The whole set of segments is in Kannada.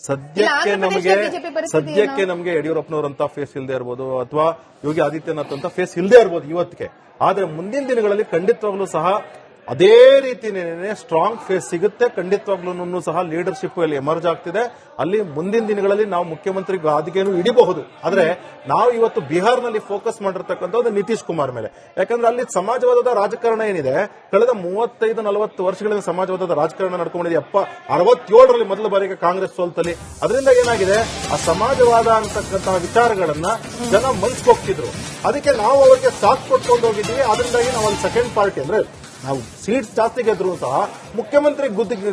ಸದ್ಯಕ್ಕೆ ನಮಗೆ ಯಡಿಯೂರಪ್ಪನವರಂತ ಫೇಸ್ ಇಲ್ಲದೆ ಇರ್ಬೋದು ಅಥವಾ ಯೋಗಿ ಆದಿತ್ಯನಾಥ್ ಅಂತ ಫೇಸ್ ಇಲ್ಲದೆ ಇರ್ಬೋದು ಇವತ್ತಿಗೆ. ಆದ್ರೆ ಮುಂದಿನ ದಿನಗಳಲ್ಲಿ ಖಂಡಿತವಾಗ್ಲೂ ಸಹ ಅದೇ ರೀತಿನೇ ಸ್ಟ್ರಾಂಗ್ ಫೇಸ್ ಸಿಗುತ್ತೆ. ಖಂಡಿತವಾಗ್ಲೂ ಸಹ ಲೀಡರ್ಶಿಪ್ ಅಲ್ಲಿ ಎಮರ್ಜ್ ಆಗ್ತಿದೆ. ಅಲ್ಲಿ ಮುಂದಿನ ದಿನಗಳಲ್ಲಿ ನಾವು ಮುಖ್ಯಮಂತ್ರಿ ಗಾದಿಗೆನೂ ಹಿಡಿಬಹುದು. ಆದ್ರೆ ನಾವು ಇವತ್ತು ಬಿಹಾರ್ನಲ್ಲಿ ಫೋಕಸ್ ಮಾಡಿರ್ತಕ್ಕಂಥದ್ದು ನಿತೀಶ್ ಕುಮಾರ್ ಮೇಲೆ. ಯಾಕಂದ್ರೆ ಅಲ್ಲಿ ಸಮಾಜವಾದದ ರಾಜಕಾರಣ ಏನಿದೆ, ಕಳೆದ 35-40 ವರ್ಷಗಳಿಂದ ಸಮಾಜವಾದದ ರಾಜಕಾರಣ ನಡ್ಕೊಂಡಿದೆ. 67ರಲ್ಲಿ ಮೊದಲ ಬಾರಿಗೆ ಕಾಂಗ್ರೆಸ್ ಸೋಲ್ತಲ್ಲಿ. ಅದರಿಂದ ಏನಾಗಿದೆ, ಆ ಸಮಾಜವಾದ ಅಂತಕ್ಕಂತಹ ವಿಚಾರಗಳನ್ನ ಜನ ಮನ್ಸ್ಕೋಗ್ತಿದ್ರು. ಅದಕ್ಕೆ ನಾವು ಅವರಿಗೆ ಸಾಥ್ ಕೊಟ್ಕೊಂಡು ಹೋಗಿದ್ವಿ. ಅದರಿಂದಾಗಿ ನಾವು ಅಲ್ಲಿ ಸೆಕೆಂಡ್ ಪಾರ್ಟಿ ಅಂದ್ರೆ ನಾವು ಸೀಟ್ಸ್ ಜಾಸ್ತಿ ಗೆದ್ರು ಸಹ ಮುಖ್ಯಮಂತ್ರಿ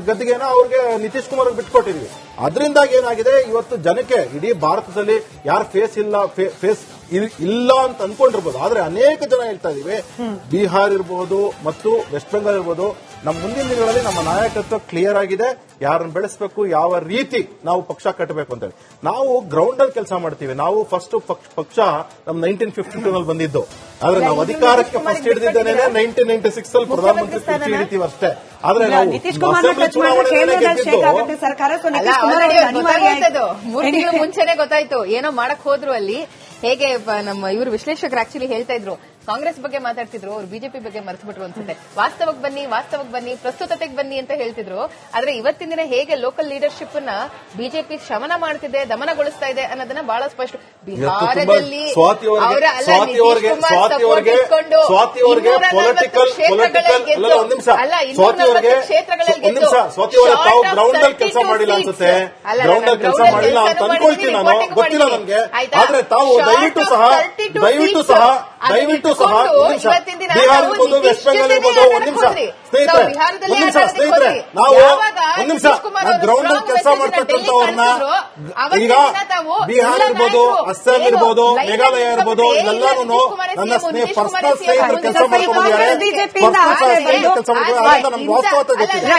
ಗದ್ದಿಗೆನ ಅವ್ರಿಗೆ ನಿತೀಶ್ ಕುಮಾರ್ ಬಿಟ್ಕೊಟ್ಟಿದ್ವಿ. ಅದರಿಂದಾಗಿ ಏನಾಗಿದೆ, ಇವತ್ತು ಜನಕ್ಕೆ ಇಡೀ ಭಾರತದಲ್ಲಿ ಯಾರು ಫೇಸ್ ಇಲ್ಲ ಅಂತ ಅನ್ಕೊಂಡಿರ್ಬೋದು. ಆದ್ರೆ ಅನೇಕ ಜನ ಹೇಳ್ತಾ ಇದೀವಿ, ಬಿಹಾರ್ ಇರಬಹುದು ಮತ್ತು ವೆಸ್ಟ್ ಬೆಂಗಾಲ್ ಇರಬಹುದು, ನಮ್ಮ ಮುಂದಿನ ದಿನಗಳಲ್ಲಿ ನಮ್ಮ ನಾಯಕತ್ವ ಕ್ಲಿಯರ್ ಆಗಿದೆ. ಯಾರನ್ನು ಬೆಳೆಸಬೇಕು, ಯಾವ ರೀತಿ ನಾವು ಪಕ್ಷ ಕಟ್ಟಬೇಕು ಅಂತ ಹೇಳಿ ನಾವು ಗ್ರೌಂಡ್ ಅಲ್ಲಿ ಕೆಲಸ ಮಾಡ್ತೀವಿ. ನಾವು ಫಸ್ಟ್ ಪಕ್ಷ ನಮ್ 1952 ಬಂದಿದ್ದು. ಆದ್ರೆ ನಾವು ಅಧಿಕಾರಕ್ಕೆ ಫಸ್ಟ್ ಹಿಡಿದಿದ್ದೇನೆ 1996 ಅಲ್ಲಿ ಪ್ರಧಾನಮಂತ್ರಿ ಸ್ಥಾನ ಹಿಡಿತೀವಿ ಅಷ್ಟೇ. ಆದ್ರೆ ನಾವು ಮುಂಚೆನೆ ಗೊತ್ತಾಯ್ತು ಏನೋ ಮಾಡಕ್ ಹೋದ್ರು ಅಲ್ಲಿ. ಹೇಗೆ ನಮ್ಮ ಇವರು ವಿಶ್ಲೇಷಕರು ಆಕ್ಚುಲಿ ಹೇಳ್ತಾ ಇದ್ರು, ಕಾಂಗ್ರೆಸ್ ಬಗ್ಗೆ ಮಾತಾಡ್ತಿದ್ರು, ಅವ್ರು ಬಿಜೆಪಿ ಬಗ್ಗೆ ಮರೆತುಬಿಟ್ರು ಅನ್ಸುತ್ತೆ. ವಾಸ್ತವಕ್ಕೆ ಬನ್ನಿ, ಪ್ರಸ್ತುತತೆಗೆ ಬನ್ನಿ ಅಂತ ಹೇಳ್ತಿದ್ರು. ಆದ್ರೆ ಇವತ್ತಿನ ದಿನ ಹೇಗೆ ಲೋಕಲ್ ಲೀಡರ್ಶಿಪ್ ನ ಬಿಜೆಪಿ ಶಮನ ಮಾಡ್ತಿದೆ, ದಮನಗೊಳಿಸ್ತಾ ಇದೆ ಅನ್ನೋದನ್ನ ಬಹಳ ಸ್ಪಷ್ಟ. ಬಿಹಾರದಲ್ಲಿ ಕೆಲಸ ಮಾಡಿಲ್ಲ ಅನ್ಸುತ್ತೆ, ಗ್ರೌಂಡ್ ಅಲ್ಲಿ ಕೆಲಸ ಮಾಡಿಲ್ಲ ಅಂತ ಅನ್ಕೊಳ್ತೀನಿ ನಾನು, ಗೊತ್ತಿಲ್ಲ ನನ್ಗೆ. ಆದ್ರೆ ತಾವು ದಯವಿಟ್ಟು ಸಹ ಬಿಹಾರ ಇರ್ಬೋದು, ವೆಸ್ಟ್ ಬೆಂಗಾಲ್ ಇರ್ಬೋದು, ಒಂದ್ ನಿಮಿಷ ಸ್ನೇಹಿತರೆ, ನಾವು ಗ್ರೌಂಡ್ ಅಲ್ಲಿ ಕೆಲಸ ಮಾಡ್ತಕ್ಕಂಥವ್ರನ್ನ ಈಗ ಬಿಹಾರ ಇರ್ಬೋದು, ಅಸ್ಸಾಂ ಇರ್ಬೋದು, ಮೇಘಾಲಯ ಇರ್ಬೋದು, ಎಲ್ಲಾನು ನನ್ನ ಪರ್ಸನಲ್ ಸ್ನೇಹಿತರು ಕೆಲಸ ಮಾಡ್ಕೊಂಡಿದ್ದಾರೆ. ನಮ್ಗೆ ವಾಸ್ತವತೆ ಗೊತ್ತಿದೆ.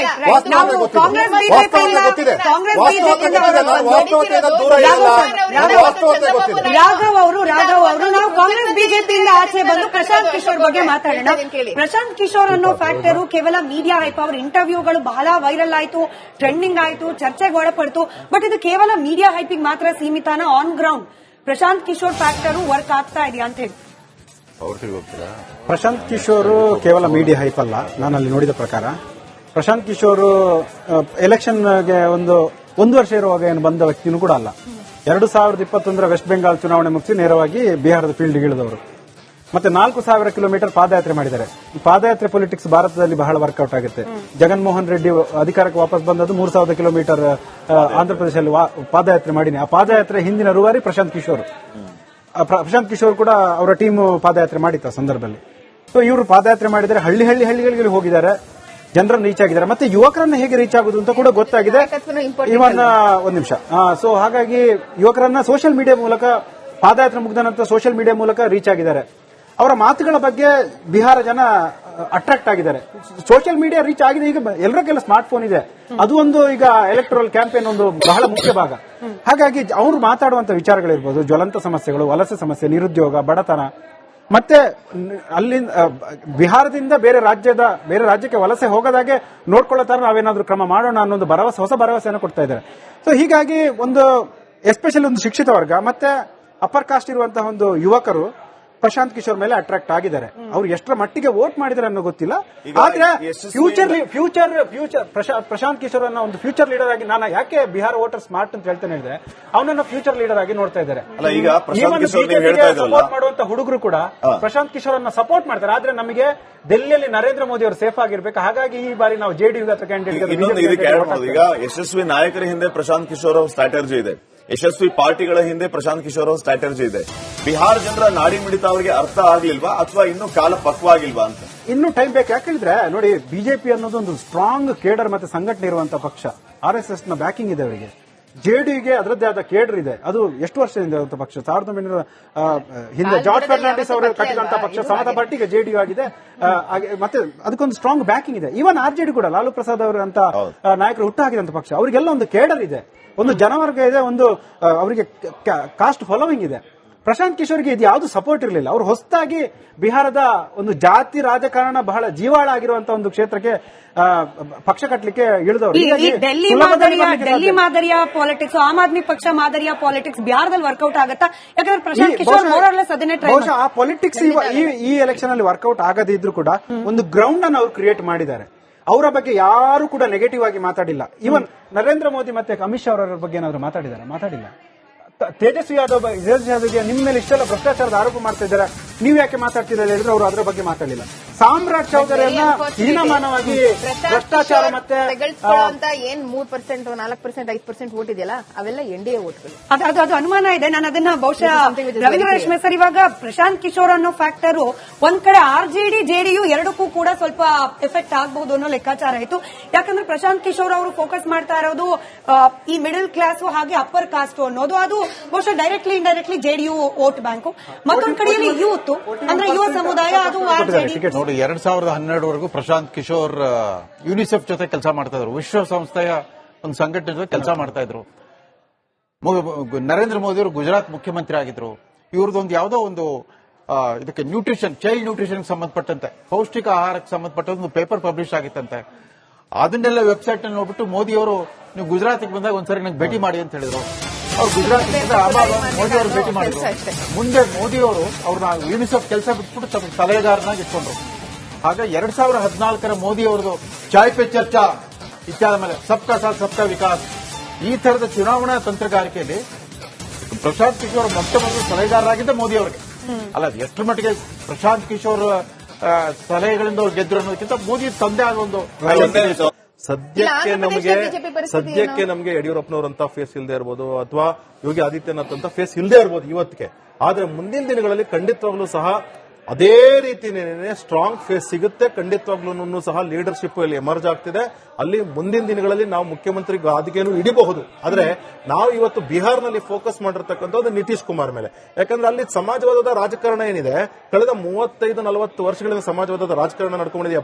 ದೂರ ಇಲ್ಲ, ವಾಸ್ತವತೆ ಗೊತ್ತಿದೆ. ರಾಘವ್ ಅವರು ನಾವು ಕಾಂಗ್ರೆಸ್ ಬಿಜೆಪಿಯಿಂದ ಆಚೆ ಬಂದು ಪ್ರಶಾಂತ್ ಕಿಶೋರ್ ಬಗ್ಗೆ ಮಾತಾಡೋಣ. ಪ್ರಶಾಂತ್ ಕಿಶೋರ್ ಅನ್ನೋ ಫ್ಯಾಕ್ಟರ್ ಕೇವಲ ಮೀಡಿಯಾ ಹೈಪ್. ಅವರ ಇಂಟರ್ವ್ಯೂಗಳು ಬಹಳ ವೈರಲ್ ಆಯ್ತು, ಟ್ರೆಂಡಿಂಗ್ ಆಯ್ತು, ಚರ್ಚೆಗೆ ಒಳಪಡ್ತು. ಬಟ್ ಇದು ಕೇವಲ ಮೀಡಿಯಾ ಹೈಪಿಗೆ ಮಾತ್ರ ಸೀಮಿತನ? On ground Prashant Kishor factor work ಆಗ್ತಾ ಇದೆಯಾ ಅಂತ ಹೇಳಿ ಪ್ರಶಾಂತ್ ಕಿಶೋರ್ ಕೇವಲ ಮೀಡಿಯಾ ಹೈಪ್ ಅಲ್ಲ. ನಾನಲ್ಲಿ ನೋಡಿದ ಪ್ರಕಾರ ಪ್ರಶಾಂತ್ ಕಿಶೋರ್ ಎಲೆಕ್ಷನ್ಗೆ ಒಂದು ವರ್ಷ ಇರುವಾಗ ಏನು ಬಂದ ವ್ಯಕ್ತಿನೂ ಕೂಡ ಅಲ್ಲ. 2021 ವೆಸ್ಟ್ ಬೆಂಗಾಲ್ ಚುನಾವಣೆ ಮುಗಿಸಿ ನೇರವಾಗಿ ಬಿಹಾರದ ಫೀಲ್ಡ್ಗೆ ಇಳಿದವರು. ಮತ್ತೆ 4,000 ಕಿಲೋಮೀಟರ್ ಪಾದಯಾತ್ರೆ ಮಾಡಿದ್ದಾರೆ. ಪಾದಯಾತ್ರೆ ಪೊಲಿಟಿಕ್ಸ್ ಭಾರತದಲ್ಲಿ ಬಹಳ ವರ್ಕೌಟ್ ಆಗುತ್ತೆ. ಜಗನ್ಮೋಹನ್ ರೆಡ್ಡಿ ಅಧಿಕಾರಕ್ಕೆ ವಾಪಸ್ ಬಂದದ್ದು 3,000 ಕಿಲೋಮೀಟರ್ ಆಂಧ್ರಪ್ರದೇಶದಲ್ಲಿ ಪಾದಯಾತ್ರೆ ಮಾಡಿನಿ. ಆ ಪಾದಯಾತ್ರೆ ಹಿಂದಿನ ರೂವಾರಿ ಪ್ರಶಾಂತ್ ಕಿಶೋರ್ ಕೂಡ ಅವರ ಟೀಮ್ ಪಾದಯಾತ್ರೆ ಮಾಡಿತ್ತು ಆ ಸಂದರ್ಭದಲ್ಲಿ. ಸೊ ಇವರು ಪಾದಯಾತ್ರೆ ಮಾಡಿದರೆ ಹಳ್ಳಿಗಳಿಗೆ ಹೋಗಿದ್ದಾರೆ, ಜನರನ್ನು ರೀಚ್ ಆಗಿದ್ದಾರೆ. ಮತ್ತೆ ಯುವಕರನ್ನ ಹೇಗೆ ರೀಚ್ ಆಗುದು ಅಂತ ಕೂಡ ಗೊತ್ತಾಗಿದೆ. ಇವನ್ ಒಂದ್ ನಿಮಿಷ. ಸೊ ಹಾಗಾಗಿ ಯುವಕರನ್ನ ಸೋಷಿಯಲ್ ಮೀಡಿಯಾ ಮೂಲಕ, ಪಾದಯಾತ್ರೆ ಮುಗಿದ ನಂತರ ಸೋಷಿಯಲ್ ಮೀಡಿಯಾ ಮೂಲಕ ರೀಚ್ ಆಗಿದ್ದಾರೆ. ಅವರ ಮಾತುಗಳ ಬಗ್ಗೆ ಬಿಹಾರ ಜನ ಅಟ್ರಾಕ್ಟ್ ಆಗಿದ್ದಾರೆ. ಸೋಷಿಯಲ್ ಮೀಡಿಯಾ ರೀಚ್ ಆಗಿದೆ. ಈಗ ಎಲ್ಲರ ಕೆಲ ಸ್ಮಾರ್ಟ್ ಫೋನ್ ಇದೆ. ಅದು ಒಂದು ಈಗ ಎಲೆಕ್ಟೋರಲ್ ಕ್ಯಾಂಪೇನ್ ಒಂದು ಬಹಳ ಮುಖ್ಯ ಭಾಗ. ಹಾಗಾಗಿ ಅವರು ಮಾತಾಡುವಂತ ವಿಚಾರಗಳಿರ್ಬೋದು, ಜ್ವಲಂತ ಸಮಸ್ಯೆಗಳು, ವಲಸೆ ಸಮಸ್ಯೆ, ನಿರುದ್ಯೋಗ, ಬಡತನ, ಮತ್ತೆ ಅಲ್ಲಿಂದ ಬಿಹಾರದಿಂದ ಬೇರೆ ರಾಜ್ಯಕ್ಕೆ ವಲಸೆ ಹೋಗದಾಗೆ ನೋಡ್ಕೊಳ್ಳೋ ತರ ನಾವೇನಾದ್ರೂ ಕ್ರಮ ಮಾಡೋಣ ಅನ್ನೋ ಹೊಸ ಭರವಸೆಯನ್ನು ಕೊಡ್ತಾ ಇದ್ದಾರೆ. ಸೊ ಹೀಗಾಗಿ ಎಸ್ಪೆಷಲಿ ಒಂದು ಶಿಕ್ಷಿತ ವರ್ಗ ಮತ್ತೆ ಅಪ್ಪರ್ ಕಾಸ್ಟ್ ಇರುವಂತಹ ಒಂದು ಯುವಕರು ಪ್ರಶಾಂತ್ ಕಿಶೋರ್ ಮೇಲೆ ಅಟ್ರಾಕ್ಟ್ ಆಗಿದ್ದಾರೆ. ಅವ್ರು ಎಷ್ಟರ ಮಟ್ಟಿಗೆ ವೋಟ್ ಮಾಡಿದ್ದಾರೆ ಅನ್ನೋ ಗೊತ್ತಿಲ್ಲ. ಆದ್ರೆ ಫ್ಯೂಚರ್ ಪ್ರಶಾಂತ್ ಕಿಶೋರ್ ಅನ್ನ ಒಂದು ಫ್ಯೂಚರ್ ಲೀಡರ್ ಆಗಿ ನಾನು ಯಾಕೆ ಬಿಹಾರ ವೋಟರ್ ಸ್ಮಾರ್ಟ್ ಅಂತ ಹೇಳ್ತಾನೆ ಹೇಳಿದ್ರೆ, ಅವನನ್ನ ಫ್ಯೂಚರ್ ಲೀಡರ್ ಆಗಿ ನೋಡ್ತಾ ಇದ್ದಾರೆ. ಸಪೋರ್ಟ್ ಮಾಡುವಂತ ಹುಡುಗರು ಕೂಡ ಪ್ರಶಾಂತ್ ಕಿಶೋರ್ ಅನ್ನ ಸಪೋರ್ಟ್ ಮಾಡ್ತಾರೆ. ಆದ್ರೆ ನಮಗೆ ಡೆಲ್ಲಿಯಲ್ಲಿ ನರೇಂದ್ರ ಮೋದಿ ಅವರು ಸೇಫ್ ಆಗಿರ್ಬೇಕು. ಹಾಗಾಗಿ ಈ ಬಾರಿ ನಾವು ಜೆಡಿಯು ಕ್ಯಾಂಡಿಡೇಟ್. ಈಗ ಯಶಸ್ವಿ ನಾಯಕರ ಹಿಂದೆ ಪ್ರಶಾಂತ್ ಕಿಶೋರ್ ಅವ್ರ ಸ್ಟ್ರಾಟಜಿ ಇದೆ, ಯಶಸ್ವಿ ಪಾರ್ಟಿಗಳ ಹಿಂದೆ ಪ್ರಶಾಂತ್ ಕಿಶೋರ್ ಅವ್ರ ಸ್ಟ್ರಾಟಜಿ ಇದೆ. ಬಿಹಾರ ಜನರ ನಾಡಿ ಮಿಡಿತ ಅವರಿಗೆ ಅರ್ಥ ಆಗ್ಲಿಲ್ವಾ ಅಥವಾ ಇನ್ನೂ ಕಾಲ ಪಕ್ವಾಗಿಲ್ವಾ ಅಂತ ಇನ್ನೂ ಟೈಮ್ ಬೇಕು. ಯಾಕಂದ್ರೆ ನೋಡಿ, ಬಿಜೆಪಿ ಅನ್ನೋದು ಒಂದು ಸ್ಟ್ರಾಂಗ್ ಕೇಡರ್ ಮತ್ತೆ ಸಂಘಟನೆ ಇರುವಂತಹ ಪಕ್ಷ. RSS ನ ಬ್ಯಾಕಿಂಗ್ ಇದೆ ಅವರಿಗೆ. ಜೆಡಿಯುಗೆ ಅದರದ್ದೇ ಆದ ಕೇಡರ್ ಇದೆ. ಅದು ಎಷ್ಟು ವರ್ಷದಿಂದ ಇರುವಂತಹ ಪಕ್ಷ. 1900 ಹಿಂದೆ ಜಾರ್ಜ್ ಫರ್ನಾಂಡಿಸ್ ಅವರು ಕಟ್ಟಿದಂತಹ ಪಕ್ಷ ಸಮತಾ ಪಾರ್ಟಿಗೆ ಜೆಡಿಯು ಆಗಿದೆ. ಮತ್ತೆ ಅದಕ್ಕೊಂದು ಸ್ಟ್ರಾಂಗ್ ಬ್ಯಾಕಿಂಗ್ ಇದೆ. ಈವನ್ RJD ಕೂಡ ಲಾಲು ಪ್ರಸಾದ್ ಅವರಂತ ನಾಯಕರು ಹುಟ್ಟಾಕಿದಂತ ಪಕ್ಷ. ಅವರಿಗೆಲ್ಲ ಒಂದು ಕೇಡರ್ ಇದೆ, ಒಂದು ಜನವರ್ಗ ಇದೆ, ಒಂದು ಅವರಿಗೆ ಕಾಸ್ಟ್ ಫಾಲೋವಿಂಗ್ ಇದೆ. ಪ್ರಶಾಂತ್ ಕಿಶೋರ್ಗೆ ಇದು ಯಾವುದು ಸಪೋರ್ಟ್ ಇರಲಿಲ್ಲ. ಅವರು ಹೊಸದಾಗಿ ಬಿಹಾರದ ಒಂದು ಜಾತಿ ರಾಜಕಾರಣ ಬಹಳ ಜೀವಾಳ ಆಗಿರುವಂತ ಒಂದು ಕ್ಷೇತ್ರಕ್ಕೆ ಪಕ್ಷ ಕಟ್ಟಲಿಕ್ಕೆ ಇಳಿದವರು. ಡೆಲ್ಲಿ ಮಾದರಿಯ ಪಾಲಿಟಿಕ್ಸ್, ಆಮ್ ಆದ್ಮಿ ಪಕ್ಷ ಮಾದರಿಯ ಪಾಲಿಟಿಕ್ಸ್ ಬಿಹಾರದಲ್ಲಿ ವರ್ಕೌಟ್ ಆಗುತ್ತಾ? ಯಾಕಂದ್ರೆ ಪ್ರಶಾಂತ್ ಕಿಶೋರ್ ಮೋರಲ್ಲೆಸ್ ಅದನ್ನೇ ಟ್ರೈ ಬಹುಶಃ ಆ ಪಾಲಿಟಿಕ್ಸ್ ಈ ಎಲೆಕ್ಷನ್ ಅಲ್ಲಿ ವರ್ಕೌಟ್ ಆಗದಿದ್ರು ಕೂಡ ಒಂದು ಗ್ರೌಂಡ್ ಅನ್ನು ಅವರು ಕ್ರಿಯೇಟ್ ಮಾಡಿದ್ದಾರೆ. ಅವರ ಬಗ್ಗೆ ಯಾರು ಕೂಡ ನೆಗೆಟಿವ್ ಆಗಿ ಮಾತಾಡಿಲ್ಲ. ಈವನ್ ನರೇಂದ್ರ ಮೋದಿ ಮತ್ತೆ ಅಮಿತ್ ಶಾ ಅವರ ಬಗ್ಗೆ ಏನಾದ್ರು ಮಾತಾಡಿಲ್ಲ. ತೇಜಸ್ವಿ ಯಾದವ್ಗೆ ನಿಮ್ಮ ಮೇಲೆ ಇಷ್ಟೆಲ್ಲ ಭ್ರಷ್ಟಾಚಾರದ ಆರೋಪ ಮಾಡ್ತಾ ಇದ್ದಾರೆ, ನೀವು ಯಾಕೆ ಮಾತಾಡ್ತಿಲ್ಲ ಹೇಳಿದ್ರೆ ಅವರು ಅದರ ಬಗ್ಗೆ ಮಾತಾಡಲಿಲ್ಲ. ಸಾಮ್ರಾಟ್ ಚೌಧರಿಯನ್ನ ಹೀನಮಾನವಾಗಿ ಭ್ರಷ್ಟಾಚಾರ ಮತ್ತೆ ಏನ್ 3%, 4%, 5% ವೋಟ್ ಇದೆಯಲ್ಲ ಅವೆಲ್ಲ NDA ವೋಟ್ಗಳು. ಅದು ಅನುಮಾನ ಇದೆ. ನಾನು ಅದನ್ನ ಬಹುಶಃ ರವೀಂದ್ರ ರೇಷ್ಮೆ ಸರ್, ಇವಾಗ ಪ್ರಶಾಂತ್ ಕಿಶೋರ್ ಅನ್ನೋ ಫ್ಯಾಕ್ಟರ್ ಒಂದ್ ಕಡೆ RJD JDU ಎರಡಕ್ಕೂ ಕೂಡ ಸ್ವಲ್ಪ ಎಫೆಕ್ಟ್ ಆಗಬಹುದು ಅನ್ನೋ ಲೆಕ್ಕಾಚಾರ ಆಯ್ತು. ಯಾಕಂದ್ರೆ ಪ್ರಶಾಂತ್ ಕಿಶೋರ್ ಅವರು ಫೋಕಸ್ ಮಾಡ್ತಾ ಇರೋದು ಈ ಮಿಡಲ್ ಕ್ಲಾಸ್ ಹಾಗೆ ಅಪ್ಪರ್ ಕಾಸ್ಟ್ ಅನ್ನೋದು. ಅದು ಬಹುಶಃ directly indirectly JDU vote bank. ಮತ್ತೊಂದ್ ಕಡೆಯಲ್ಲಿ ಯೂತ್ ಅಂದ್ರೆ ಯುವ ಸಮುದಾಯ, ಅದು RJD. ನೋಡಿ, 2012ವರೆಗೂ ಪ್ರಶಾಂತ್ ಕಿಶೋರ್ ಯುನಿಸೆಫ್ ಜೊತೆ ಕೆಲಸ ಮಾಡ್ತಾ ಇದ್ರು, ವಿಶ್ವಸಂಸ್ಥೆಯ ಒಂದು ಸಂಘಟನೆ ಜೊತೆ ಕೆಲಸ ಮಾಡ್ತಾ ಇದ್ರು. ನರೇಂದ್ರ ಮೋದಿ ಅವರು ಗುಜರಾತ್ ಮುಖ್ಯಮಂತ್ರಿ ಆಗಿದ್ರು. ಇವ್ರದ್ದೊಂದು ಯಾವುದೋ ಒಂದು ಇದಕ್ಕೆ ನ್ಯೂಟ್ರಿಷನ್, ಚೈಲ್ಡ್ ನ್ಯೂಟ್ರಿಷನ್ ಸಂಬಂಧಪಟ್ಟಂತೆ, ಪೌಷ್ಟಿಕ ಆಹಾರಕ್ಕೆ ಸಂಬಂಧಪಟ್ಟ ಒಂದು ಪೇಪರ್ ಪಬ್ಲಿಷ್ ಆಗಿತ್ತಂತೆ. ಅದನ್ನೆಲ್ಲ ವೆಬ್ಸೈಟ್ ನಲ್ಲಿ ನೋಡ್ಬಿಟ್ಟು ಮೋದಿ ಅವರು ನೀವು ಗುಜರಾತ್ಗೆ ಬಂದಾಗ ಒಂದ್ಸರಿ ನಂಗೆ ಭೇಟಿ ಮಾಡಿ ಅಂತ ಹೇಳಿದ್ರು. ಅವ್ರು ಗುಜರಾತ್ ಮೋದಿ ಅವರು ಭೇಟಿ ಮಾಡಿದ್ರು. ಮುಂದೆ ಮೋದಿ ಅವರು ಅವ್ರನ್ನ ಯುನಿಸೆಫ್ ಕೆಲಸ ಬಿಟ್ಬಿಟ್ಟು ತಮ್ಮ ಸಲಹೆಗಾರನಾಗಿ ಇಟ್ಕೊಂಡ್ರು. ಆಗ 2014ರ ಮೋದಿ ಅವರದು ಚಾಯ್ ಪೆ ಚರ್ಚಾ ಇತ್ಯಾದ ಮೇಲೆ ಸಬ್ಕಾ ಸಾಥ್ ಸಬ್ಕಾ ವಿಕಾಸ್, ಈ ತರದ ಚುನಾವಣಾ ತಂತ್ರಗಾರಿಕೆಯಲ್ಲಿ ಪ್ರಶಾಂತ್ ಕಿಶೋರ್ ಮೊದಲು ಸಲಹೆಗಾರರಾಗಿದ್ದ ಮೋದಿ ಅವರಿಗೆ. ಅಲ್ಲ, ಎಷ್ಟರ ಮಟ್ಟಿಗೆ ಪ್ರಶಾಂತ್ ಕಿಶೋರ್ ಸಲಹೆಗಳಿಂದ ಅವ್ರು ಗೆದ್ರು ಅನ್ನೋದಕ್ಕಿಂತ ಮೋದಿ ತಂದೆ ಆದ ಒಂದು ಸದ್ಯಕ್ಕೆ ನಮಗೆ ಯಡಿಯೂರಪ್ಪನವರಂತ ಫೇಸ್ ಇಲ್ಲದೆ ಇರ್ಬೋದು, ಅಥವಾ ಯೋಗಿ ಆದಿತ್ಯನಾಥ್ ಅಂತ ಫೇಸ್ ಇಲ್ಲದೆ ಇರ್ಬೋದು ಇವತ್ತಿಗೆ. ಆದ್ರೆ ಮುಂದಿನ ದಿನಗಳಲ್ಲಿ ಖಂಡಿತವಾಗ್ಲೂ ಸಹ ಅದೇ ರೀತಿನೇ ಸ್ಟ್ರಾಂಗ್ ಫೇಸ್ ಸಿಗುತ್ತೆ. ಖಂಡಿತವಾಗ್ಲೂ ಸಹ ಲೀಡರ್ಶಿಪ್ ಅಲ್ಲಿ ಎಮರ್ಜ್ ಆಗ್ತಿದೆ. ಅಲ್ಲಿ ಮುಂದಿನ ದಿನಗಳಲ್ಲಿ ನಾವು ಮುಖ್ಯಮಂತ್ರಿ ಗಾದಿಗೆನೂ ಹಿಡಿಬಹುದು. ಆದ್ರೆ ನಾವು ಇವತ್ತು ಬಿಹಾರ್ನಲ್ಲಿ ಫೋಕಸ್ ಮಾಡಿರ್ತಕ್ಕಂಥದ್ದು ನಿತೀಶ್ ಕುಮಾರ್ ಮೇಲೆ. ಯಾಕಂದ್ರೆ ಅಲ್ಲಿ ಸಮಾಜವಾದದ ರಾಜಕಾರಣ ಏನಿದೆ, ಕಳೆದ 35-40 ವರ್ಷಗಳಿಂದ ಸಮಾಜವಾದದ ರಾಜಕಾರಣ ನಡ್ಕೊಂಡಿದೆ.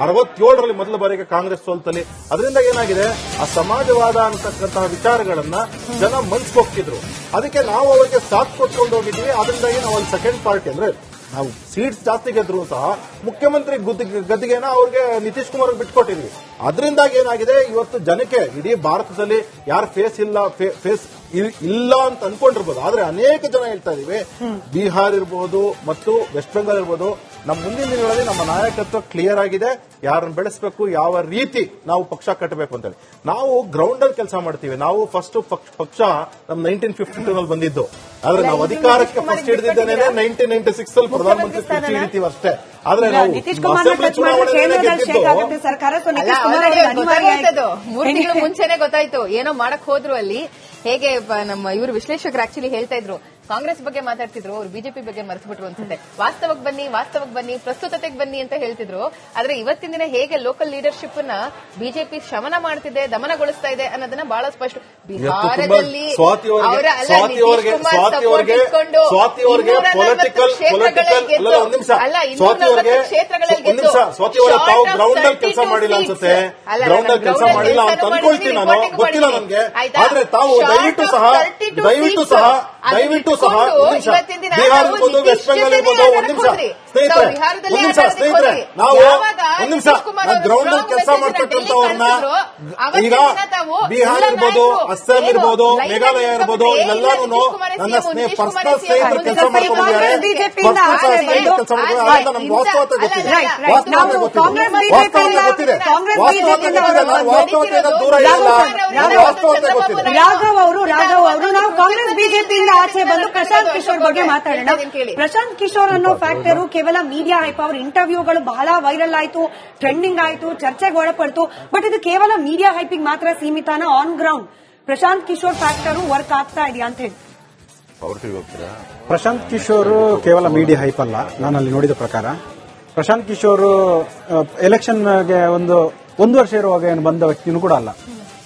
67ರಲ್ಲಿ ಮೊದಲ ಬಾರಿಗೆ ಕಾಂಗ್ರೆಸ್ ಸೋಲ್ತಲ್ಲಿ. ಅದರಿಂದ ಏನಾಗಿದೆ, ಆ ಸಮಾಜವಾದ ಅಂತಕ್ಕಂತಹ ವಿಚಾರಗಳನ್ನ ಜನ ಮನ್ಸ್ಕೊಕ್ಕಿದ್ರು. ಅದಕ್ಕೆ ನಾವು ಅವರಿಗೆ ಸಾಥ್ ಕೊಟ್ಕೊಂಡು ಹೋಗಿದ್ವಿ. ಅದರಿಂದಾಗಿ ನಾವು ಒಂದು ಸೆಕೆಂಡ್ ಪಾರ್ಟಿ ಅಂದ್ರೆ ನಾವು ಸೀಟ್ಸ್ ಜಾಸ್ತಿ ಗೆದ್ರು ಸಹ ಮುಖ್ಯಮಂತ್ರಿ ಗದ್ದಿಗೆನ ಅವ್ರಿಗೆ ನಿತೀಶ್ ಕುಮಾರ್ ಬಿಟ್ಕೊಟ್ಟಿದ್ವಿ. ಅದರಿಂದಾಗಿ ಏನಾಗಿದೆ, ಇವತ್ತು ಜನಕ್ಕೆ ಇಡೀ ಭಾರತದಲ್ಲಿ ಯಾರು ಫೇಸ್ ಇಲ್ಲ ಅಂತ ಅನ್ಕೊಂಡಿರ್ಬೋದು. ಆದ್ರೆ ಅನೇಕ ಜನ ಹೇಳ್ತಾ ಇದೀವಿ, ಬಿಹಾರ್ ಇರಬಹುದು ಮತ್ತು ವೆಸ್ಟ್ ಬೆಂಗಾಲ್ ಇರಬಹುದು, ನಮ್ಮ ಮುಂದಿನ ದಿನಗಳಲ್ಲಿ ನಮ್ಮ ನಾಯಕತ್ವ ಕ್ಲಿಯರ್ ಆಗಿದೆ. ಯಾರನ್ನು ಬೆಳೆಸಬೇಕು, ಯಾವ ರೀತಿ ನಾವು ಪಕ್ಷ ಕಟ್ಟಬೇಕು ಅಂತೇಳಿ ನಾವು ಗ್ರೌಂಡ್ ಅಲ್ಲಿ ಕೆಲಸ ಮಾಡ್ತೀವಿ. ನಾವು ಫಸ್ಟ್ ಪಕ್ಷ ನಮ್ 1952 ಬಂದಿದ್ದು. ಆದ್ರೆ ನಾವು ಅಧಿಕಾರಕ್ಕೆ ಫಸ್ಟ್ ಹಿಡಿದಿದ್ದೇನೆ 1996 ಅಲ್ಲಿ ಪ್ರಧಾನಮಂತ್ರಿ ಕುರ್ಚಿ ಹಿಡಿತೀವಿ ಅಷ್ಟೇ. ಆದ್ರೆ ನಾವು ಅಸೆಂಬ್ಲಿ ಚುನಾವಣೆಯಲ್ಲಿ ಗೆದ್ದಿದ್ದು 3 ತಿಂಗಳು ಮುಂಚೆನೆ ಗೊತ್ತಾಯ್ತು. ಏನೋ ಮಾಡಕ್ ಹೋದ್ರು ಅಲ್ಲಿ. ಹೇಗೆ ನಮ್ಮ ಇವರು ವಿಶ್ಲೇಷಕರು ಆಕ್ಚುಲಿ ಹೇಳ್ತಾ ಇದ್ರು, ಕಾಂಗ್ರೆಸ್ ಬಗ್ಗೆ ಮಾತಾಡ್ತಿದ್ರು, ಅವ್ರು ಬಿಜೆಪಿ ಬಗ್ಗೆ ಮರೆತು ಬಿಟ್ರು ಅನ್ಸುತ್ತೆ. ವಾಸ್ತವಕ್ಕೆ ಬನ್ನಿ, ಪ್ರಸ್ತುತತೆಗೆ ಬನ್ನಿ ಅಂತ ಹೇಳ್ತಿದ್ರು. ಆದ್ರೆ ಇವತ್ತಿನ ದಿನ ಹೇಗೆ ಲೋಕಲ್ ಲೀಡರ್ಶಿಪ್ ನ ಬಿಜೆಪಿ ಶಮನ ಮಾಡ್ತಿದೆ, ದಮನಗೊಳಿಸ್ತಾ ಇದೆ ಅನ್ನೋದನ್ನ ಬಹಳ ಸ್ಪಷ್ಟ. ಬಿಹಾರದಲ್ಲಿ ಕೆಲಸ ಮಾಡಿಲ್ಲ ಅನ್ಸುತ್ತೆ. ಗ್ರೌಂಡ್ ಅಲ್ಲಿ ಕೆಲಸ ಮಾಡಿಲ್ಲ ಅಂತ ಅನ್ಕೊಳ್ತೀನಿ ನಾನು, ಗೊತ್ತಿಲ್ಲ ನನ್ಗೆ. ಆದ್ರೆ ತಾವು ದಯವಿಟ್ಟು ಸಹ ಬಿಹಾರ ಇರ್ಬೋದು, ವೆಸ್ಟ್ ಬೆಂಗಾಲ್ ಇರ್ಬೋದು, ಒಂದ್ ನಿಮಿಷ ಸ್ನೇಹಿತರೆ, ನಾವು ಗ್ರೌಂಡ್ ಅಲ್ಲಿ ಕೆಲಸ ಮಾಡ್ತಕ್ಕಂಥವ್ರನ್ನ ಈಗ ಬಿಹಾರ ಇರ್ಬೋದು, ಅಸ್ಸಾಂ ಇರ್ಬೋದು, ಮೇಘಾಲಯ ಇರ್ಬೋದು, ಇಲ್ಲೆಲ್ಲಾನು ನನ್ನ ಪರ್ಸನಲ್ ಸ್ನೇಹಿತರು ಕೆಲಸ ಮಾಡ್ಕೊಂಡಿದ್ದಾರೆ. ನಮ್ಗೆ ವಾಸ್ತವತೆ ಗೊತ್ತಿದೆ. ವಾಸ್ತವತೆಯಿಂದ ದೂರ ಇಲ್ಲ. ವಾಸ್ತವತೆ ಗೊತ್ತಿದೆ. ರಾಘವ್ ಅವರು ನಾವು ಕಾಂಗ್ರೆಸ್ ಬಿಜೆಪಿಯಿಂದ ಆಚೆ ಬಂದು ಪ್ರಶಾಂತ್ ಕಿಶೋರ್ ಬಗ್ಗೆ ಮಾತಾಡೋಣ. ಪ್ರಶಾಂತ್ ಕಿಶೋರ್ ಅನ್ನೋ ಫ್ಯಾಕ್ಟರ್ ಕೇವಲ ಮೀಡಿಯಾ ಹೈಪ್. ಅವ್ರ ಇಂಟರ್ವ್ಯೂಗಳು ಬಹಳ ವೈರಲ್ ಆಯ್ತು, ಟ್ರೆಂಡಿಂಗ್ ಆಯ್ತು, ಚರ್ಚೆಗೆ ಒಳಪಡ್ತು. ಬಟ್ ಇದು ಕೇವಲ ಮೀಡಿಯಾ ಹೈಪಿಗೆ ಮಾತ್ರ ಸೀಮಿತನ? On ground Prashant Kishor factor work ಆಗ್ತಾ ಇದೆಯಾ ಅಂತ ಹೇಳಿ ಪ್ರಶಾಂತ್ ಕಿಶೋರ್ ಕೇವಲ ಮೀಡಿಯಾ ಹೈಪ್ ಅಲ್ಲ. ನಾನು ಅಲ್ಲಿ ನೋಡಿದ ಪ್ರಕಾರ ಪ್ರಶಾಂತ್ ಕಿಶೋರ್ ಎಲೆಕ್ಷನ್ಗೆ ಒಂದು ವರ್ಷ ಇರುವಾಗ ಏನು ಬಂದ ವ್ಯಕ್ತಿನೂ ಕೂಡ ಅಲ್ಲ.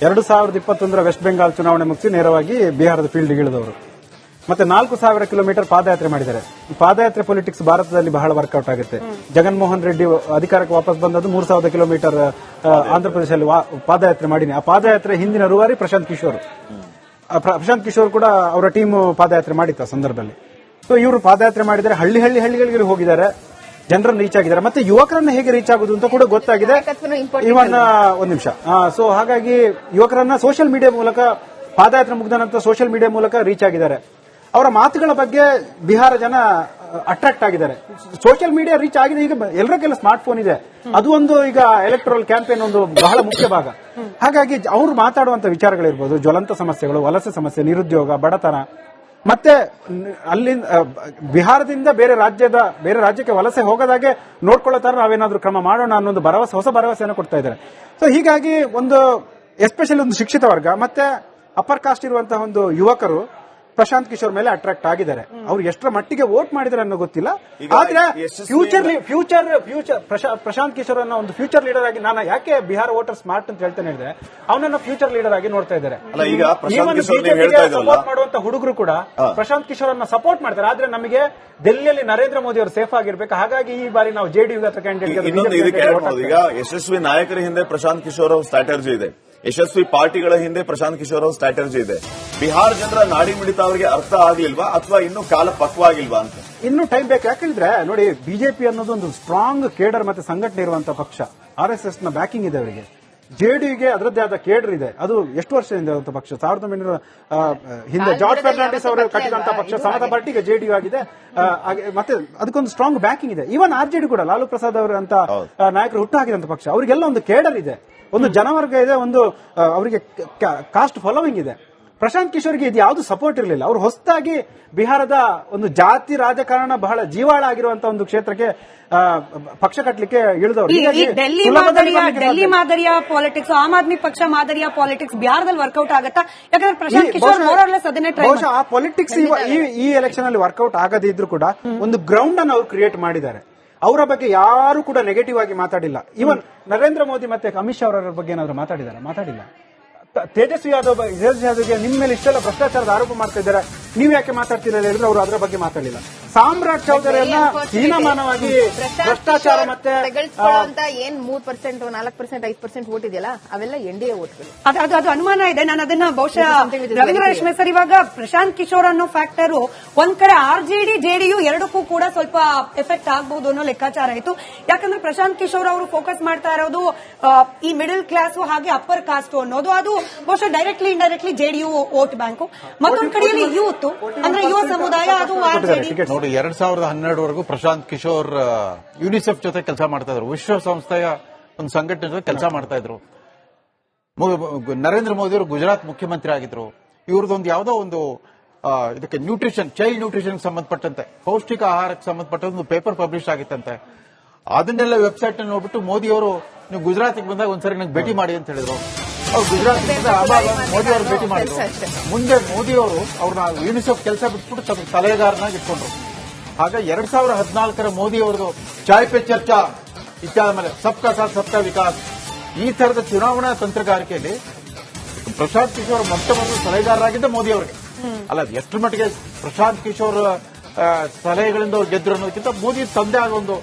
2021ರ ವೆಸ್ಟ್ ಬೆಂಗಾಲ್ ಚುನಾವಣೆ ಮುಗಿಸಿ ನೇರವಾಗಿ ಬಿಹಾರದ ಫೀಲ್ಡ್ಗೆ ಇಳಿದವರು. ಮತ್ತೆ 4,000 ಕಿಲೋಮೀಟರ್ ಪಾದಯಾತ್ರೆ ಮಾಡಿದ್ದಾರೆ. ಪಾದಯಾತ್ರೆ ಪೊಲಿಟಿಕ್ಸ್ ಭಾರತದಲ್ಲಿ ಬಹಳ ವರ್ಕೌಟ್ ಆಗುತ್ತೆ. ಜಗನ್ಮೋಹನ್ ರೆಡ್ಡಿ ಅಧಿಕಾರಕ್ಕೆ ವಾಪಸ್ ಬಂದದ್ದು 3,000 ಕಿಲೋಮೀಟರ್ ಆಂಧ್ರಪ್ರದೇಶದಲ್ಲಿ ಪಾದಯಾತ್ರೆ ಮಾಡಿನಿ. ಆ ಪಾದಯಾತ್ರೆ ಹಿಂದಿನ ರೂವಾರಿ ಪ್ರಶಾಂತ್ ಕಿಶೋರ್ ಕೂಡ ಅವರ ಟೀಮ್ ಪಾದಯಾತ್ರೆ ಮಾಡಿತ್ತು ಆ ಸಂದರ್ಭದಲ್ಲಿ. ಸೊ ಇವರು ಪಾದಯಾತ್ರೆ ಮಾಡಿದರೆ ಹಳ್ಳಿಗಳಿಗೆ ಹೋಗಿದ್ದಾರೆ, ಜನರನ್ನು ರೀಚ್ ಆಗಿದ್ದಾರೆ, ಮತ್ತೆ ಯುವಕರನ್ನ ಹೇಗೆ ರೀಚ್ ಆಗುದು ಅಂತ ಕೂಡ ಗೊತ್ತಾಗಿದೆ. ಇವನ್ ಒಂದ್ ನಿಮಿಷ. ಸೊ ಹಾಗಾಗಿ ಯುವಕರನ್ನ ಸೋಷಿಯಲ್ ಮೀಡಿಯಾ ಮೂಲಕ ಪಾದಯಾತ್ರೆ ಮುಗಿದ ನಂತರ ಸೋಷಿಯಲ್ ಮೀಡಿಯಾ ಮೂಲಕ ರೀಚ್ ಆಗಿದ್ದಾರೆ. ಅವರ ಮಾತುಗಳ ಬಗ್ಗೆ ಬಿಹಾರ ಜನ ಅಟ್ರಾಕ್ಟ್ ಆಗಿದ್ದಾರೆ. ಸೋಷಿಯಲ್ ಮೀಡಿಯಾ ರೀಚ್ ಆಗಿದೆ. ಈಗ ಎಲ್ಲರಿಗೆಲ್ಲ ಸ್ಮಾರ್ಟ್ ಫೋನ್ ಇದೆ, ಅದು ಒಂದು ಈಗ ಎಲೆಕ್ಟ್ರಲ್ ಕ್ಯಾಂಪೇನ್ ಒಂದು ಬಹಳ ಮುಖ್ಯ ಭಾಗ. ಹಾಗಾಗಿ ಅವರು ಮಾತಾಡುವಂತ ವಿಚಾರಗಳಿರ್ಬೋದು, ಜ್ವಲಂತ ಸಮಸ್ಯೆಗಳು, ವಲಸೆ ಸಮಸ್ಯೆ, ನಿರುದ್ಯೋಗ, ಬಡತನ, ಮತ್ತೆ ಅಲ್ಲಿ ಬಿಹಾರದಿಂದ ಬೇರೆ ರಾಜ್ಯಕ್ಕೆ ವಲಸೆ ಹೋಗದಾಗೆ ನೋಡ್ಕೊಳ್ಳೋ ತರ ನಾವೇನಾದ್ರೂ ಕ್ರಮ ಮಾಡೋಣ ಅನ್ನೋ ಭರವಸೆ, ಹೊಸ ಭರವಸೆಯನ್ನು ಕೊಡ್ತಾ ಇದ್ದಾರೆ. ಸೊ ಹೀಗಾಗಿ ಒಂದು ಎಸ್ಪೆಷಲಿ ಒಂದು ಶಿಕ್ಷಿತ ವರ್ಗ ಮತ್ತೆ ಅಪ್ಪರ್ ಕಾಸ್ಟ್ ಇರುವಂತಹ ಒಂದು ಯುವಕರು ಪ್ರಶಾಂತ್ ಕಿಶೋರ್ ಮೇಲೆ ಅಟ್ರಾಕ್ಟ್ ಆಗಿದ್ದಾರೆ. ಅವ್ರು ಎಷ್ಟರ ಮಟ್ಟಿಗೆ ವೋಟ್ ಮಾಡಿದ್ದಾರೆ ಅನ್ನೋ ಗೊತ್ತಿಲ್ಲ. ಆದ್ರೆ ಫ್ಯೂಚರ್ ಪ್ರಶಾಂತ್ ಕಿಶೋರ್ ಅನ್ನೋ ಒಂದು ಫ್ಯೂಚರ್ ಲೀಡರ್ ಆಗಿ ನಾನು ಯಾಕೆ ಬಿಹಾರ ವೋಟರ್ ಸ್ಮಾರ್ಟ್ ಅಂತ ಹೇಳ್ತಾನೆ ಹೇಳಿದ್ರೆ, ಅವನನ್ನ ಫ್ಯೂಚರ್ ಲೀಡರ್ ಆಗಿ ನೋಡ್ತಾ ಇದ್ದಾರೆ. ಸಪೋರ್ಟ್ ಮಾಡುವಂತ ಹುಡುಗರು ಕೂಡ ಪ್ರಶಾಂತ್ ಕಿಶೋರ್ ಅನ್ನ ಸಪೋರ್ಟ್ ಮಾಡ್ತಾರೆ. ಆದ್ರೆ ನಮಗೆ ಡೆಲ್ಲಿಯಲ್ಲಿ ನರೇಂದ್ರ ಮೋದಿ ಅವರು ಸೇಫ್ ಆಗಿರ್ಬೇಕು. ಹಾಗಾಗಿ ಈ ಬಾರಿ ನಾವು ಜೆಡಿಯು ಕ್ಯಾಂಡಿಡೇಟ್. ಈಗ ಯಶಸ್ವಿ ನಾಯಕರ ಹಿಂದೆ ಪ್ರಶಾಂತ್ ಕಿಶೋರ್ ಅವ್ರ ಸ್ಟ್ರಾಟಜಿ ಇದೆ, ಯಶಸ್ವಿ ಪಾರ್ಟಿಗಳ ಹಿಂದೆ ಪ್ರಶಾಂತ್ ಕಿಶೋರ್ ಅವ್ರ ಸ್ಟ್ರಾಟಜಿ ಇದೆ. ಬಿಹಾರ ಜನರ ನಾಡಿ ಮಿಡಿತ ಅವರಿಗೆ ಅರ್ಥ ಆಗ್ಲಿಲ್ವಾ ಅಥವಾ ಇನ್ನೂ ಕಾಲ ಪಕ್ವಾಗಿಲ್ವಾ ಅಂತ? ಇನ್ನೂ ಟೈಮ್ ಬೇಕು. ಯಾಕಂದ್ರೆ ನೋಡಿ, ಬಿಜೆಪಿ ಅನ್ನೋದು ಒಂದು ಸ್ಟ್ರಾಂಗ್ ಕೇಡರ್ ಮತ್ತೆ ಸಂಘಟನೆ ಇರುವಂತಹ ಪಕ್ಷ. RSS ನ ಬ್ಯಾಕಿಂಗ್ ಇದೆ ಅವರಿಗೆ. ಜೆಡಿಯುಗೆ ಅದರದ್ದೇ ಆದ ಕೇಡರ್ ಇದೆ. ಅದು ಎಷ್ಟು ವರ್ಷದಿಂದ ಇರುವಂತಹ ಪಕ್ಷ, 1900 ಹಿಂದೆ ಜಾರ್ಜ್ ಫರ್ನಾಂಡಿಸ್ ಅವರು ಕಟ್ಟಿದಂತಹ ಪಕ್ಷ ಸಮತಾ ಪಾರ್ಟಿಗೆ ಜೆಡಿಯು ಆಗಿದೆ. ಮತ್ತೆ ಅದಕ್ಕೊಂದು ಸ್ಟ್ರಾಂಗ್ ಬ್ಯಾಕಿಂಗ್ ಇದೆ. ಈವನ್ RJD ಕೂಡ ಲಾಲು ಪ್ರಸಾದ್ ಅವರಂತ ನಾಯಕರು ಹುಟ್ಟು ಹಾಕಿದಂತ ಪಕ್ಷ. ಅವರಿಗೆಲ್ಲ ಒಂದು ಕೇಡರ್ ಇದೆ, ಒಂದು ಜನವರ್ಗ ಇದೆ, ಒಂದು ಅವರಿಗೆ ಕಾಸ್ಟ್ ಫಾಲೋವಿಂಗ್ ಇದೆ. ಪ್ರಶಾಂತ್ ಕಿಶೋರ್ಗೆ ಇದು ಯಾವುದು ಸಪೋರ್ಟ್ ಇರಲಿಲ್ಲ. ಅವರು ಹೊಸದಾಗಿ ಬಿಹಾರದ ಒಂದು ಜಾತಿ ರಾಜಕಾರಣ ಬಹಳ ಜೀವಾಳ ಆಗಿರುವಂತಹ ಒಂದು ಕ್ಷೇತ್ರಕ್ಕೆ ಪಕ್ಷ ಕಟ್ಟಲಿಕ್ಕೆ ಇಳಿದವರು. ಡೆಲ್ಲಿ ಮಾದರಿಯ ಪಾಲಿಟಿಕ್ಸ್, ಆಮ್ ಆದ್ಮಿ ಪಕ್ಷ ಮಾದರಿಯ ಪಾಲಿಟಿಕ್ಸ್ ಬಿಹಾರದಲ್ಲಿ ವರ್ಕೌಟ್ ಆಗುತ್ತಾ? ಯಾಕಂದ್ರೆ ಪ್ರಶಾಂತ್ ಕಿಶೋರ್ ಅದನ್ನೇ ಟ್ರೈ ಬಹುಶಃ ಆ ಪಾಲಿಟಿಕ್ಸ್ ಈ ಎಲೆಕ್ಷನ್ ಅಲ್ಲಿ ವರ್ಕೌಟ್ ಆಗದಿದ್ರು ಕೂಡ ಒಂದು ಗ್ರೌಂಡ್ ಅನ್ನು ಅವರು ಕ್ರಿಯೇಟ್ ಮಾಡಿದ್ದಾರೆ. ಅವರ ಬಗ್ಗೆ ಯಾರು ಕೂಡ ನೆಗೆಟಿವ್ ಆಗಿ ಮಾತಾಡಿಲ್ಲ. ಈವನ್ ನರೇಂದ್ರ ಮೋದಿ ಮತ್ತೆ ಅಮಿತ್ ಶಾ ಅವರ ಬಗ್ಗೆ ಏನಾದ್ರು ಮಾತಾಡಿಲ್ಲ. ತೇಜಸ್ವಿ ಯಾದವ್ಗೆ ನಿಮ್ಮ ಮೇಲೆ ಇಷ್ಟೆಲ್ಲ ಭ್ರಷ್ಟಾಚಾರದ ಆರೋಪ ಮಾಡ್ತಾ ಇದ್ದಾರೆ, ನೀವು ಯಾಕೆ ಮಾತಾಡ್ತಿಲ್ಲ ಹೇಳಿದ್ರೆ ಅವರು ಅದರ ಬಗ್ಗೆ ಮಾತಾಡಲಿಲ್ಲ. ಸಾಮ್ರಾಟ್ ಚೌಧರಿಯನ್ನ ಹೀನಮಾನವಾಗಿ ಭ್ರಷ್ಟಾಚಾರ ಮತ್ತೆ ಏನ್ 3%, 4%, 5% ವೋಟ್ ಇದೆಯಲ್ಲ, ಅವೆಲ್ಲ NDA ವೋಟ್ಗಳು. ಅದು ಅನುಮಾನ ಇದೆ. ನಾನು ಅದನ್ನ ಬಹುಶಃ ರವೀಂದ್ರ ರೇಷ್ಮೆ ಸರ್, ಇವಾಗ ಪ್ರಶಾಂತ್ ಕಿಶೋರ್ ಅನ್ನೋ ಫ್ಯಾಕ್ಟರ್ ಒಂದ್ ಕಡೆ RJD JDU ಎರಡಕ್ಕೂ ಕೂಡ ಸ್ವಲ್ಪ ಎಫೆಕ್ಟ್ ಆಗಬಹುದು ಅನ್ನೋ ಲೆಕ್ಕಾಚಾರ ಆಯಿತು. ಯಾಕಂದ್ರೆ ಪ್ರಶಾಂತ್ ಕಿಶೋರ್ ಅವರು ಫೋಕಸ್ ಮಾಡ್ತಾ ಇರೋದು ಈ ಮಿಡಲ್ ಕ್ಲಾಸ್ ಹಾಗೆ ಅಪ್ಪರ್ ಕಾಸ್ಟ್ ಅನ್ನೋದು. ಅದು ಬಹುಶಃ directly indirectly JDU vote bank. ಮತ್ತೊಂದು ಕಡೆಯಲ್ಲಿ ಯೂತ್ ಅಂದ್ರೆ ಯುವ ಸಮುದಾಯ, ಅದು RJD. ನೋಡಿ, 2012ವರೆಗೂ ಪ್ರಶಾಂತ್ ಕಿಶೋರ್ ಯುನಿಸೆಫ್ ಜೊತೆ ಕೆಲಸ ಮಾಡ್ತಾ ಇದ್ರು, ವಿಶ್ವಸಂಸ್ಥೆಯ ಒಂದು ಸಂಘಟನೆ ಜೊತೆ ಕೆಲಸ ಮಾಡ್ತಾ ಇದ್ರು. ನರೇಂದ್ರ ಮೋದಿ ಅವರು ಗುಜರಾತ್ ಮುಖ್ಯಮಂತ್ರಿ ಆಗಿದ್ರು. ಇವ್ರದೊಂದು ಯಾವುದೋ ಒಂದು ಇದಕ್ಕೆ ಚೈಲ್ಡ್ ನ್ಯೂಟ್ರಿಷನ್ ಸಂಬಂಧಪಟ್ಟಂತೆ, ಪೌಷ್ಟಿಕ ಆಹಾರಕ್ಕೆ ಸಂಬಂಧಪಟ್ಟ ಒಂದು ಪೇಪರ್ ಪಬ್ಲಿಷ್ ಆಗಿತ್ತಂತೆ. ಅದನ್ನೆಲ್ಲ ವೆಬ್ಸೈಟ್ ನಲ್ಲಿ ನೋಡ್ಬಿಟ್ಟು ಮೋದಿ ಅವರು, ನೀವು ಗುಜರಾತ್ಗೆ ಬಂದಾಗ ಒಂದ್ಸರಿ ನಂಗೆ ಭೇಟಿ ಮಾಡಿ ಅಂತ ಹೇಳಿದ್ರು. ಅವ್ರು ಗುಜರಾತ್ ಮೋದಿ ಅವರು ಭೇಟಿ ಮಾಡಿದ್ರು. ಮುಂದೆ ಮೋದಿ ಅವರು ಅವ್ರನ್ನ ಯುನಿಸೆಫ್ ಕೆಲಸ ಬಿಟ್ಬಿಟ್ಟು ಸಲಹೆಗಾರನಾಗಿ ಇಟ್ಕೊಂಡ್ರು. ಆಗ 2014 ಮೋದಿ ಅವರದು ಚಾಯ್ ಪೆ ಚರ್ಚಾ ಇತ್ಯಾದ ಮೇಲೆ ಸಬ್ಕಾ ಸಾಥ್ ಸಬ್ಕಾ ವಿಕಾಸ್, ಈ ತರದ ಚುನಾವಣಾ ತಂತ್ರಗಾರಿಕೆಯಲ್ಲಿ ಪ್ರಶಾಂತ್ ಕಿಶೋರ್ ಮೊದಲು ಸಲಹೆಗಾರರಾಗಿದ್ದ ಮೋದಿ ಅವರಿಗೆ. ಅಲ್ಲ, ಎಷ್ಟು ಮಟ್ಟಿಗೆ ಪ್ರಶಾಂತ್ ಕಿಶೋರ್ ಸಲಹೆಗಳಿಂದ ಅವ್ರು ಗೆದ್ರು ಅನ್ನೋದಕ್ಕಿಂತ ಮೋದಿ ತಂದೆ ಆಗ ಒಂದು